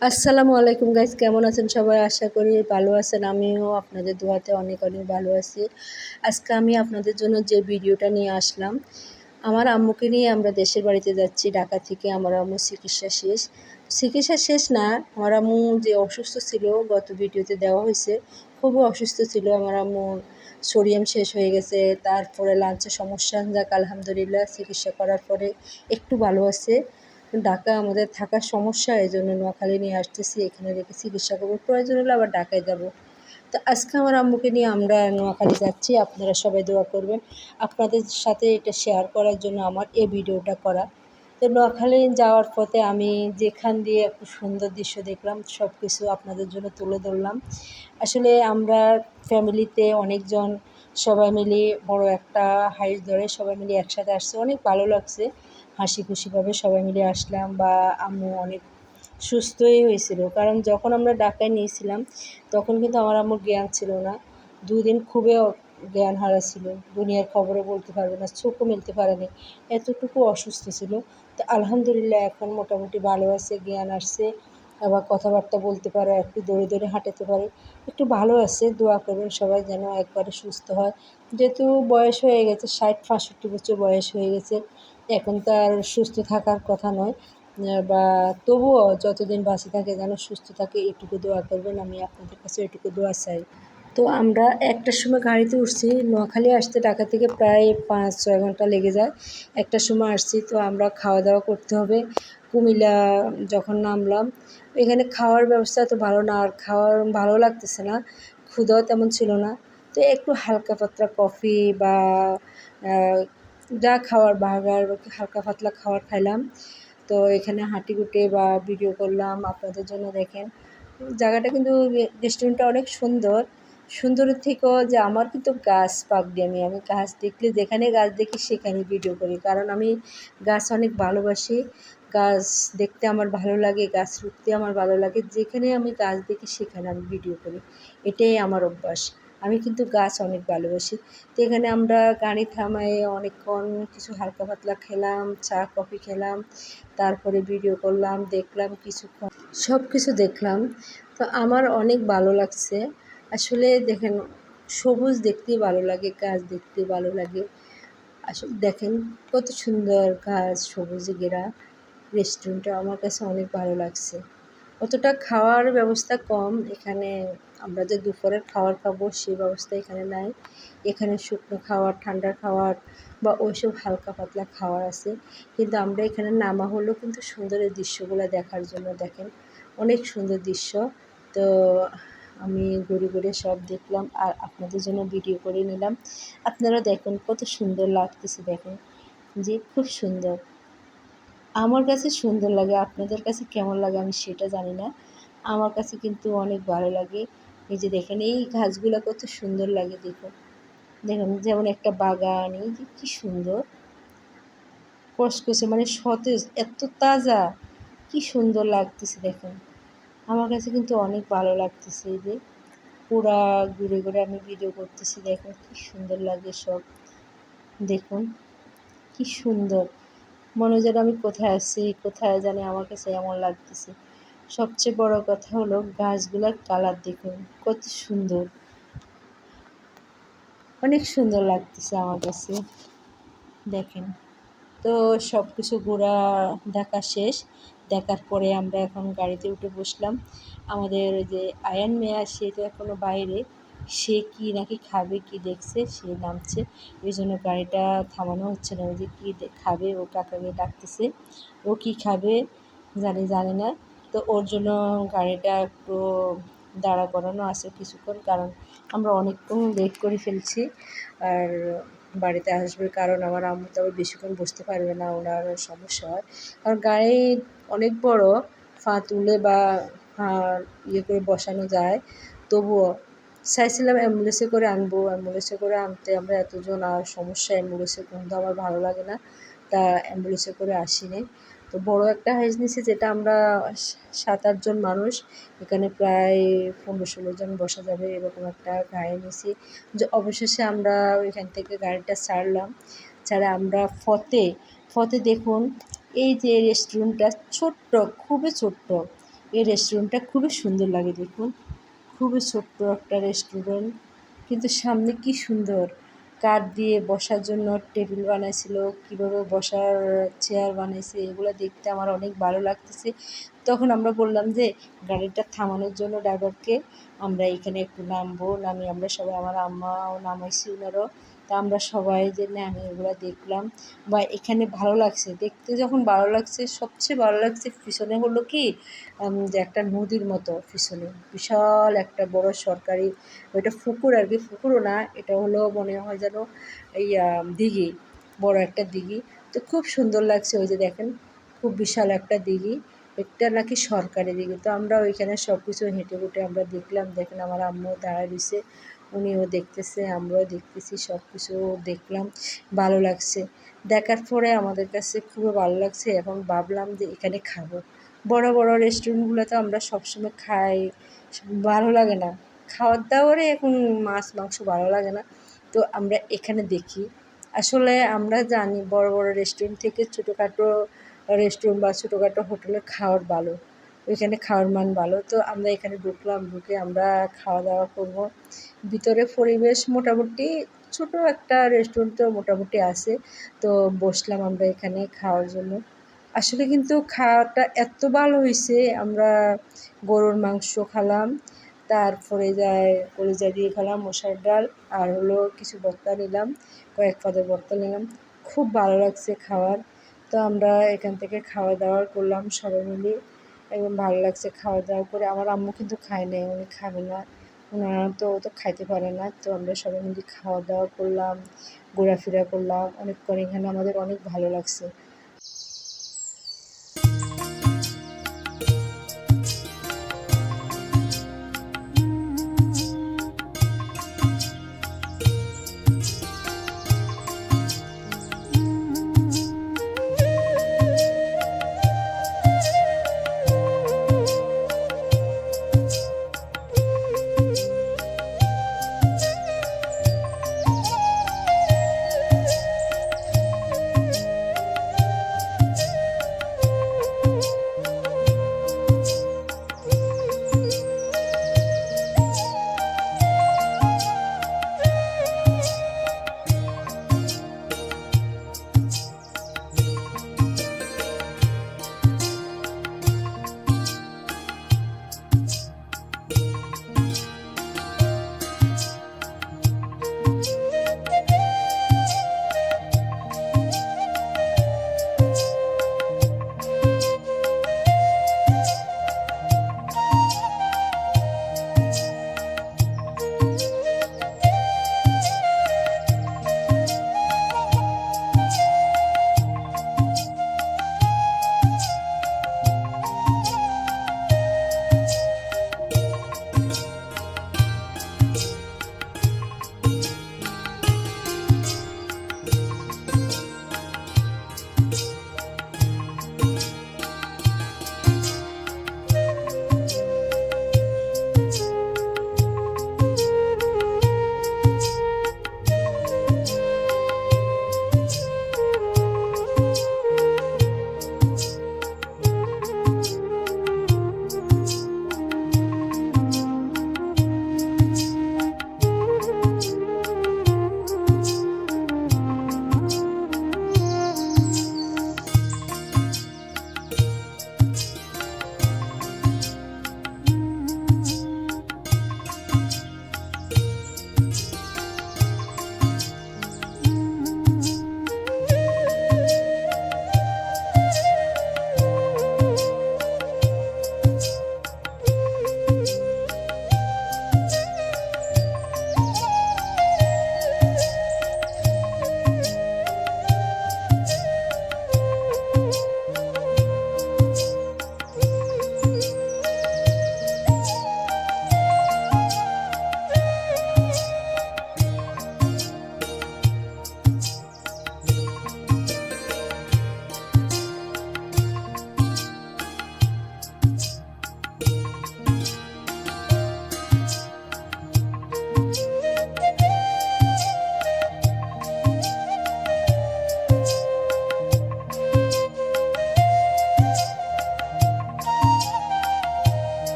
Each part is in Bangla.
আসসালামু আলাইকুম গাইস, কেমন আছেন সবাই? আশা করি ভালো আছেন। আমিও আপনাদের দোয়াতে অনেক অনেক ভালো আছি। আজকে আমি আপনাদের জন্য যে ভিডিওটা নিয়ে আসলাম, আমার আম্মুকে নিয়ে আমরা দেশের বাড়িতে যাচ্ছি। ঢাকা থেকে আমার আম্মুর চিকিৎসা শেষ। চিকিৎসা শেষ না, আমার আম্মু যে অসুস্থ ছিল, গত ভিডিওতে দেওয়া হয়েছে, খুবই অসুস্থ ছিল। আমার আম্মুর সোডিয়াম শেষ হয়ে গেছে, তারপরে লাঞ্চে সমস্যা, যাক আলহামদুলিল্লাহ চিকিৎসা করার পরে একটু ভালো আছে। ঢাকা আমাদের থাকার সমস্যা, এই জন্য নোয়াখালী নিয়ে আসতেছি, এখানে রেখে চিকিৎসা করবো, প্রয়োজন হলে আবার ঢাকায় যাব। তো আজকে আমার আম্মুকে নিয়ে আমরা নোয়াখালী যাচ্ছি। আপনারা সবাই দোয়া করবেন। আপনাদের সাথে এটা শেয়ার করার জন্য আমার এই ভিডিওটা করা। তো নোয়াখালী যাওয়ার পথে আমি যেখান দিয়ে একটু সুন্দর দৃশ্য দেখলাম, সব কিছু আপনাদের জন্য তুলে ধরলাম। আসলে আমরা ফ্যামিলিতে অনেকজন সবাই মিলে বড় একটা হাইস ধরে সবাই মিলে একসাথে আসছে, অনেক ভালো লাগছে। হাসি খুশিভাবে সবাই মিলে আসলাম, বা আম্মু অনেক সুস্থই হয়েছিল। কারণ যখন আমরা ঢাকায় নিয়েছিলাম তখন কিন্তু আমার আম্মুর জ্ঞান ছিল না। 2 দিন খুবই জ্ঞান হারাচ্ছিল, দুনিয়ার খবরও বলতে পারবে না, চোখও মেলতে পারেনি, এতটুকু অসুস্থ ছিল। তো আলহামদুলিল্লাহ এখন মোটামুটি ভালো আছে, জ্ঞান আসছে, আবার কথাবার্তা বলতে পারে, একটু দৌড়ে দৌড়ে হাঁটাতে পারে, একটু ভালো আছে। দোয়া করবেন সবাই যেন একবারে সুস্থ হয়। যেহেতু বয়স হয়ে গেছে, 60-65 বছর বয়স হয়ে গেছে, এখন তো আর সুস্থ থাকার কথা নয়। বা তবুও যতদিন বাঁচে থাকে যেন সুস্থ থাকে, এটুকু দোয়া করবেন। আমি আপনাদের কাছে এটুকু দোয়া চাই। তো আমরা একটার সময় গাড়িতে উঠছি, নোয়াখালী আসতে ঢাকা থেকে প্রায় 5-6 ঘন্টা লেগে যায়। একটার সময় আসছি, তো আমরা খাওয়া দাওয়া করতে হবে। কুমিল্লা যখন নামলাম, এখানে খাওয়ার ব্যবস্থা তো ভালো না, আর খাওয়ার ভালো লাগতেছে না, ক্ষুধাও তেমন ছিল না। তো একটু হালকা পাতলা কফি বা যা খাওয়ার, বার্গার বা হালকা পাতলা খাবার খাইলাম। তো এখানে হাঁটিকুটে বা ভিডিও করলাম আপনাদের জন্য। দেখেন জায়গাটা কিন্তু, রেস্টুরেন্টটা অনেক সুন্দর। সুন্দরের থেকেও যে আমার কিন্তু গাছ পাগড়ি, আমি গাছ দেখলে, যেখানে গাছ দেখি সেখানে ভিডিও করি, কারণ আমি গাছ অনেক ভালোবাসি। গাছ দেখতে আমার ভালো লাগে, গাছ রুখতে আমার ভালো লাগে, যেখানে আমি গাছ দেখি সেখানে আমি ভিডিও করি, এটাই আমার অভ্যাস। আমি কিন্তু গাছ অনেক ভালোবাসি। তো এখানে আমরা গাড়ি থামাই, অনেকক্ষণ কিছু হালকা পাতলা খেলাম, চা কফি খেলাম, তারপরে ভিডিও করলাম, দেখলাম কিছুক্ষণ, সব কিছু দেখলাম। তো আমার অনেক ভালো লাগছে। আসলে দেখেন, সবুজ দেখতেই ভালো লাগে, গাছ দেখতে ভালো লাগে। আসলে দেখেন কত সুন্দর গাছ, সবুজে ঘেরা। রেস্টুরেন্টটা আমার কাছে অনেক ভালো লাগছে। অতটা খাওয়ার ব্যবস্থা কম এখানে। আমরা যে দুপুরের খাবার খাবো সেই ব্যবস্থা এখানে নাই। এখানে শুকনো খাবার, ঠান্ডা খাবার বা ওইসব হালকা পাতলা খাবার আছে। কিন্তু আমরা এখানে নামা হলো কিন্তু সুন্দর দৃশ্যগুলো দেখার জন্য। দেখেন অনেক সুন্দর দৃশ্য। তো আমি ঘুরে ঘুরে সব দেখলাম আর আপনাদের জন্য ভিডিও করে নিলাম। আপনারা দেখুন কত সুন্দর লাগতেছে, দেখেন যে খুব সুন্দর। আমার কাছে সুন্দর লাগে, আপনাদের কাছে কেমন লাগে আমি সেটা জানি না। আমার কাছে কিন্তু অনেক ভালো লাগে। এই যে দেখেন এই গাছগুলো কত সুন্দর লাগে, দেখুন। দেখুন যেমন একটা বাগান, এই যে কী সুন্দর কসকসে, মানে সতেজ, এত তাজা, কী সুন্দর লাগতেছে দেখুন। আমার কাছে কিন্তু অনেক ভালো লাগতেছে। এই যে পুরা ঘুরে ঘুরে আমি ভিডিও করতেছি, দেখুন কী সুন্দর লাগে সব। দেখুন কী সুন্দর, মনে হয় যেন আমি কোথায় আছি, কোথায় জানি, আমার কাছে এমন লাগতেছে। সবচেয়ে বড় কথা হলো গাছগুলোর কালার দেখুন কত সুন্দর, অনেক সুন্দর লাগতেছে আমার কাছে। দেখেন, তো সব কিছু ঘোরা দেখা শেষ। দেখার পরে আমরা এখন গাড়িতে উঠে বসলাম। আমাদের যে আয়ান মেয়ে, সে তো এখনও বাইরে, সে কি নাকি খাবে, কি দেখছে, সে নামছে। এই জন্য গাড়িটা থামানো হচ্ছে না। ওই যে কী খাবে, ও কাকাকে ডাকতেছে, ও কি খাবে জানি না। তো ওর জন্য গাড়িটা একটু দাঁড়া করানো আছে কিছুক্ষণ, কারণ আমরা অনেকক্ষণ লেট করে ফেলছি। আর বাড়িতে আসবে, কারণ আমার আম্মু তো আবার বেশিক্ষণ বসতে পারবে না, ওনার সমস্যা হয়। কারণ গাড়ি অনেক বড়, পা তুলে বা ইয়ে করে বসানো যায়, তবুও চাইছিলাম অ্যাম্বুলেন্সে করে আনবো। অ্যাম্বুলেন্সে করে আনতে আমরা এতজন, আর সমস্যা অ্যাম্বুলেন্সে কিন্তু আমার ভালো লাগে না, তা অ্যাম্বুলেন্সে করে আসিনি। তো বড় একটা হাইস নিছি, যেটা আমরা 7-8 জন মানুষ, এখানে প্রায় 15-16 জন বসা যাবে, এরকম একটা গাড়ি নিছি। যে অবশেষে আমরা ওইখান থেকে গাড়িটা ছাড়লাম। ছাড়া আমরা ফতে দেখুন, এই যে রেস্টুরেন্টটা ছোট্ট, খুবই ছোট্ট, এই রেস্টুরেন্টটা খুবই সুন্দর লাগে, দেখুন খুবই ছোট্ট একটা রেস্টুরেন্ট, কিন্তু সামনে কি সুন্দর কাঠ দিয়ে বসার জন্য টেবিল বানাইছিল, কীভাবে বসার চেয়ার বানাইছে, এগুলো দেখতে আমার অনেক ভালো লাগতেছে। তখন আমরা বললাম যে গাড়িটা থামানোর জন্য ড্রাইভারকে আমরা এখানে একটু নামবো, নামিয়ে আমরা সবাই, আমার আম্মাও নামাইছি, ওনারও। তা আমরা সবাই যে নামে এগুলো দেখলাম, বা এখানে ভালো লাগছে দেখতে। যখন ভালো লাগছে, সবচেয়ে ভালো লাগছে পিছনে হলো কি যে একটা নদীর মতো পিছনে বিশাল একটা বড় সরকারি, ওইটা পুকুর আর কি, পুকুরও না, এটা হলো মনে হয় যেন এই দিঘি, বড় একটা দিঘি। তো খুব সুন্দর লাগছে, ওই যে দেখেন খুব বিশাল একটা দিঘি, এটা নাকি সরকারি দিঘি। তো আমরা ওইখানে সব কিছু হেঁটে ঘুটে আমরা দেখলাম। দেখেন আমার আম্মু দাঁড়ায় রয়েছে, উনিও দেখতেছে, আমরাও দেখতেছি, সব কিছু দেখলাম, ভালো লাগছে। দেখার পরে আমাদের কাছে খুবই ভালো লাগছে। এখন ভাবলাম যে এখানে খাবো। বড় বড় রেস্টুরেন্টগুলোতে আমরা সবসময় খাই, ভালো লাগে না, খাওয়ার দাওয়ারে এখন মাছ মাংস ভালো লাগে না। তো আমরা এখানে দেখি, আসলে আমরা জানি বড় বড় রেস্টুরেন্ট থেকে ছোটোখাটো রেস্টুরেন্ট বা ছোটোখাটো হোটেলে খাওয়ার ভালো, ওইখানে খাওয়ার মান ভালো। তো আমরা এখানে ঢুকলাম, ঢুকে আমরা খাওয়া দাওয়া করবো। ভিতরে পরিবেশ মোটামুটি ছোটো একটা রেস্টুরেন্ট, তো মোটামুটি আছে। তো বসলাম আমরা এখানে খাওয়ার জন্য। আসলে কিন্তু খাওয়াটা এত ভালো হয়েছে, আমরা গরুর মাংস খেলাম, তারপরে যায় কলিজা দিয়ে খেলাম, মশার ডাল, আর হলো কিছু ভর্তা নিলাম, কয়েক পদের ভর্তা নিলাম, খুব ভালো লাগছে খাওয়ার। তো আমরা এখান থেকে খাওয়া দাওয়া করলাম সবাই মিলে, এবং ভালো লাগছে খাওয়া দাওয়া করে। আমার আম্মু কিন্তু খায় নাই, উনি খাবে না, ওনারা তো খাইতে পারে না। তো আমরা সবাই মিলে খাওয়া দাওয়া করলাম, ঘোরাফেরা করলাম অনেকক্ষণ, এখানে আমাদের অনেক ভালো লাগছে।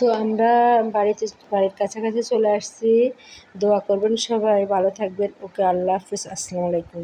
তো আমরা বাড়ির কাছাকাছি চলে আসছি। দোয়া করবেন সবাই, ভালো থাকবেন। ওকে, আল্লাহ হাফিজ, আসসালামু আলাইকুম।